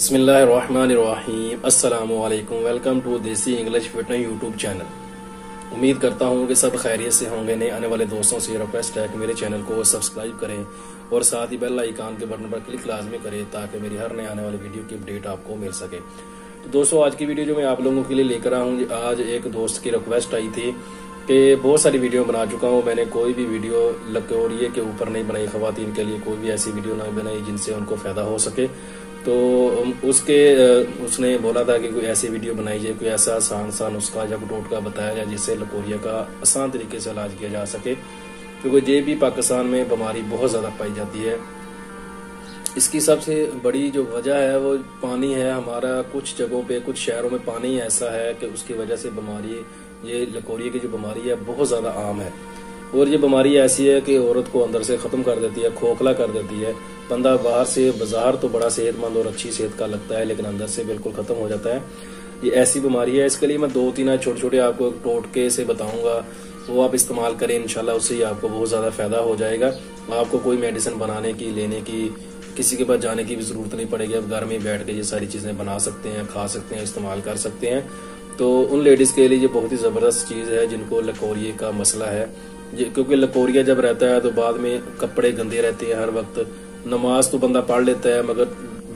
बिस्मिल्लाहिर्रहमानिर्रहीम। अस्सलामुअलैकुम। Welcome to देसी इंग्लिश फिटनेस यूट्यूब चैनल। उम्मीद करता हूँ कि सब खैरियत से होंगे। नए आने वाले दोस्तों से रिक्वेस्ट है कि मेरे चैनल को सब्सक्राइब करें और साथ ही बेल आइकन के बटन पर क्लिक लाजमी करें ताकि मेरी हर नए आने वाली वीडियो की अपडेट आपको मिल सके। तो दोस्तों, आज की वीडियो जो मैं आप लोगों के लिए लेकर आया हूँ, आज एक दोस्त की रिक्वेस्ट आई थी कि बहुत सारी वीडियो बना चुका हूँ मैंने, कोई भी वीडियो लकोरिये के ऊपर नहीं बनाई। खवातीन के लिए कोई भी ऐसी वीडियो नहीं बनाई जिनसे उनको फायदा हो सके। तो उसने बोला था कि कोई ऐसी वीडियो बनाई जाए, कोई ऐसा आसान सा नुस्खा या टोटका बताया जाए जिससे लकोरिया का आसान तरीके से इलाज किया जा सके, क्योंकि ये भी पाकिस्तान में बीमारी बहुत ज्यादा पाई जाती है। इसकी सबसे बड़ी जो वजह है वो पानी है। हमारा कुछ जगहों पे, कुछ शहरों में पानी ऐसा है कि उसकी वजह से बीमारी, ये लकोरिया की जो बीमारी है बहुत ज्यादा आम है। और ये बीमारी ऐसी है कि औरत को अंदर से खत्म कर देती है, खोखला कर देती है। बंदा बाहर से बाजार तो बड़ा सेहतमंद और अच्छी सेहत का लगता है, लेकिन अंदर से बिल्कुल खत्म हो जाता है। ये ऐसी बीमारी है। इसके लिए मैं 2-3 छोटे छोटे आपको टोटके से बताऊंगा, वो आप इस्तेमाल करें, इंशाल्लाह उससे ही आपको बहुत ज्यादा फायदा हो जाएगा। आपको कोई मेडिसिन बनाने की, लेने की, किसी के पास जाने की भी जरूरत नहीं पड़ेगी। आप घर में बैठ के ये सारी चीजें बना सकते हैं, खा सकते हैं, इस्तेमाल कर सकते हैं। तो उन लेडीज के लिए ये बहुत ही जबरदस्त चीज है जिनको लकोरिये का मसला है। क्योंकि लकोरिया जब रहता है तो बाद में कपड़े गंदे रहते हैं हर वक्त। नमाज तो बंदा पढ़ लेता है, मगर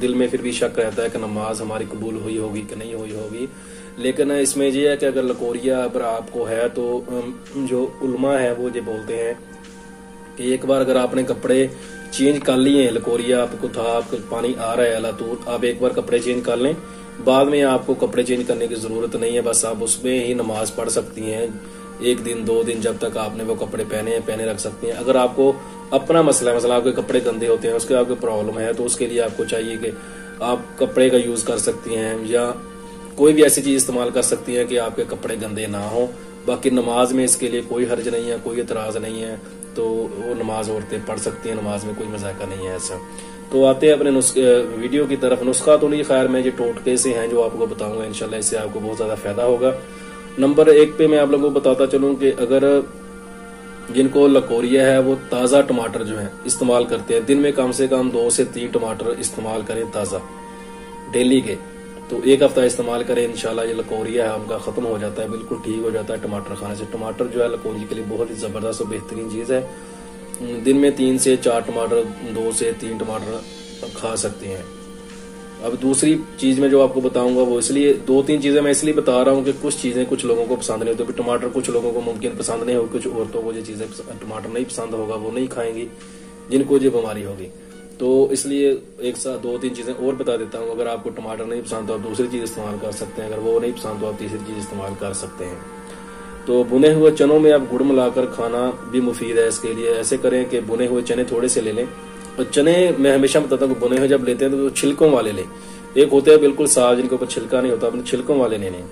दिल में फिर भी शक रहता है कि नमाज हमारी कबूल हुई होगी कि नहीं हुई होगी। लेकिन इसमें ये है कि अगर लकोरिया अगर आपको है तो जो उलमा है वो ये बोलते हैं कि एक बार अगर आपने कपड़े चेंज कर लिए हैं, लकोरिया आपको था, आपको पानी आ रहा है अला, तो आप एक बार कपड़े चेंज कर लें। बाद में आपको कपड़े चेंज करने की जरूरत नहीं है, बस आप उसमें ही नमाज पढ़ सकती हैं। 1 दिन 2 दिन जब तक आपने वो कपड़े पहने रख सकती हैं। अगर आपको अपना मसला आपके कपड़े गंदे होते हैं, उसके आपको प्रॉब्लम है, तो उसके लिए आपको चाहिए कि आप कपड़े का यूज कर सकती हैं या कोई भी ऐसी चीज इस्तेमाल कर सकती हैं कि आपके कपड़े गंदे ना हो। बाकी नमाज में इसके लिए कोई हर्ज नहीं है, कोई एतराज नहीं है, तो वो नमाज औरतें पढ़ सकती हैं, नमाज में कोई मजाका नहीं है ऐसा। तो आते हैं अपने वीडियो की तरफ। नुस्खा तो नहीं, खैर मैं ये टोटके से हैं जो आपको बताऊंगा, इंशाल्लाह इससे आपको बहुत ज्यादा फायदा होगा। नंबर 1 पे मैं आप लोगों को बताता चलूं कि अगर जिनको लकोरिया है वो ताजा टमाटर जो है इस्तेमाल करते हैं, दिन में कम से कम 2 से 3 टमाटर इस्तेमाल करें ताजा डेली के। तो 1 हफ्ता इस्तेमाल करें, इंशाल्लाह ये लकोरिया है उनका खत्म हो जाता है, बिल्कुल ठीक हो जाता है टमाटर खाने से। टमाटर जो है लकोरिया के लिए बहुत ही जबरदस्त और बेहतरीन चीज है। दिन में 3 से 4 टमाटर, 2 से 3 टमाटर खा सकते हैं। अब दूसरी चीज में जो आपको बताऊंगा वो इसलिए 2-3 चीजें मैं इसलिए बता रहा हूँ कि कुछ चीजें कुछ लोगों को पसंद नहीं होती। टमाटर कुछ लोगों को मुमकिन पसंद नहीं होगी, कुछ औरतों को ये चीजें टमाटर नहीं पसंद होगा, वो नहीं खाएंगी जिनको ये बीमारी होगी। तो इसलिए एक साथ 2-3 चीजें और बता देता हूँ। अगर आपको टमाटर नहीं पसंद तो आप दूसरी चीज इस्तेमाल कर सकते हैं, अगर वो नहीं पसंद तो आप तीसरी चीज इस्तेमाल कर सकते हैं। तो भुने हुए चनों में आप गुड़ मिलाकर खाना भी मुफीद है इसके लिए। ऐसे करें कि भुने हुए चने थोड़े से ले लें, और चने मैं हमेशा बताता हूँ बुने हुए जब लेते हैं तो छिलकों वाले लें। एक होते हैं बिल्कुल साफ जिनके ऊपर छिलका नहीं होता, अपने छिलकों वाले लेने।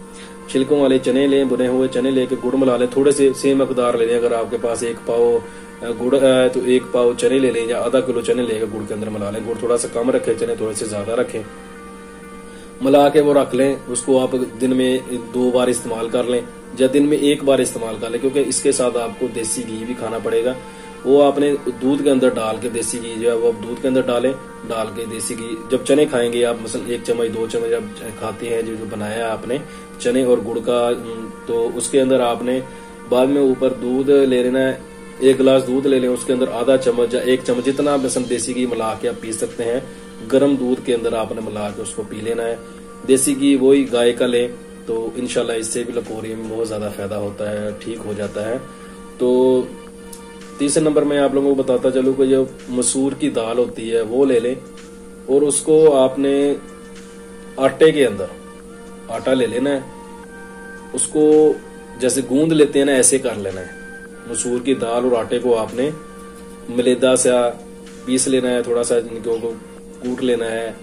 छिलकों वाले चने लें, बुने हुए चने लेके गुड़ मिला लें, थोड़े से सेम मकदार ले लें। अगर आपके पास 1 पाव गुड़ है तो 1 पाव चने ले लें, या आधा किलो चने लेकर गुड़ के अंदर मिला लें। गुड़ थोड़ा सा कम रखें, चने थोड़े से ज्यादा रखें, मिला के वो रख लें। उसको आप दिन में 2 बार इस्तेमाल कर लें या दिन में 1 बार इस्तेमाल कर लें, क्योंकि इसके साथ आपको देसी घी भी खाना पड़ेगा। वो आपने दूध के अंदर डाल के, देसी घी जो है वो आप दूध के अंदर डाल के देसी घी जब चने खाएंगे आप, मसलन 1 चम्मच 2 चम्मच जब खाते हैं जो बनाया है आपने चने और गुड़ का, तो उसके अंदर आपने बाद में ऊपर दूध ले लेना है। 1 गिलास दूध ले लें, उसके अंदर आधा चम्मच या 1 चम्मच जितना मसलन देसी घी मिला के आप पी सकते हैं। गर्म दूध के अंदर आपने मिला के उसको पी लेना है। देसी घी वही गाय का लें, तो इंशाल्लाह इससे भी लकोरिया में बहुत ज्यादा फायदा होता है, ठीक हो जाता है। तो तीसरे नंबर में आप लोगों को बताता चलूं कि जो मसूर की दाल होती है वो ले लें, और उसको आपने आटे के अंदर आटा ले लेना है, उसको जैसे गूंद लेते हैं ना ऐसे कर लेना है। मसूर की दाल और आटे को आपने मलेदा सा पीस लेना है, थोड़ा सा इनको कूट लेना है,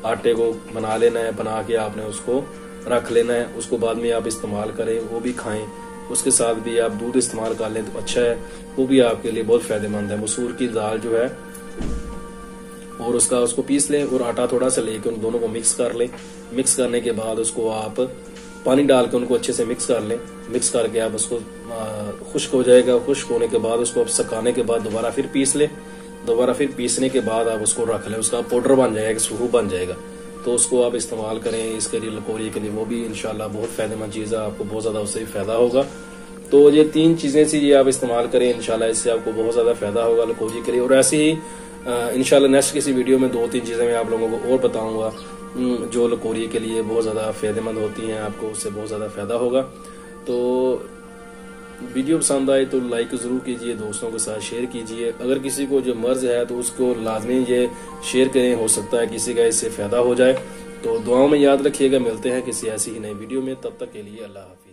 आटे को बना लेना है, बना के आपने उसको रख लेना है। उसको बाद में आप इस्तेमाल करें, वो भी खाएं। उसके साथ भी आप दूध इस्तेमाल कर लें तो अच्छा है, वो भी आपके लिए बहुत फायदेमंद है। मसूर की दाल जो है और उसको पीस लें और आटा थोड़ा सा लेके उन दोनों को मिक्स कर लें। मिक्स करने के बाद उसको आप पानी डाल के उनको अच्छे से मिक्स कर लें। मिक्स करके आप उसको खुश्क हो जाएगा। खुश्क होने के बाद उसको आप सुखाने के बाद दोबारा फिर पीस लें। दोबारा फिर पीसने के बाद आप उसको रख लें, उसका पाउडर बन जाएगा, सूप बन जाएगा। तो उसको आप इस्तेमाल करें इसके लिए, लकोरी के लिए, वो भी इंशाल्लाह बहुत फायदेमंद चीज़ है, आपको बहुत ज़्यादा उससे फायदा होगा। तो ये 3 चीज़ें सी ये आप इस्तेमाल करें, इंशाल्लाह इससे आपको बहुत ज़्यादा फायदा होगा लकोरी के लिए। और ऐसे ही इंशाल्लाह नेक्स्ट किसी वीडियो में 2-3 चीज़ें मैं आप लोगों को और बताऊंगा जो लकोरी के लिए बहुत ज़्यादा फायदेमंद होती हैं, आपको उससे बहुत ज़्यादा फायदा होगा। तो वीडियो पसंद आए तो लाइक ज़रूर कीजिए, दोस्तों के साथ शेयर कीजिए। अगर किसी को जो मर्ज है तो उसको लाजमी ये शेयर करें, हो सकता है किसी का इससे फ़ायदा हो जाए। तो दुआओं में याद रखिएगा, मिलते हैं किसी ऐसी ही नई वीडियो में, तब तक के लिए अल्लाह हाफ़िज़।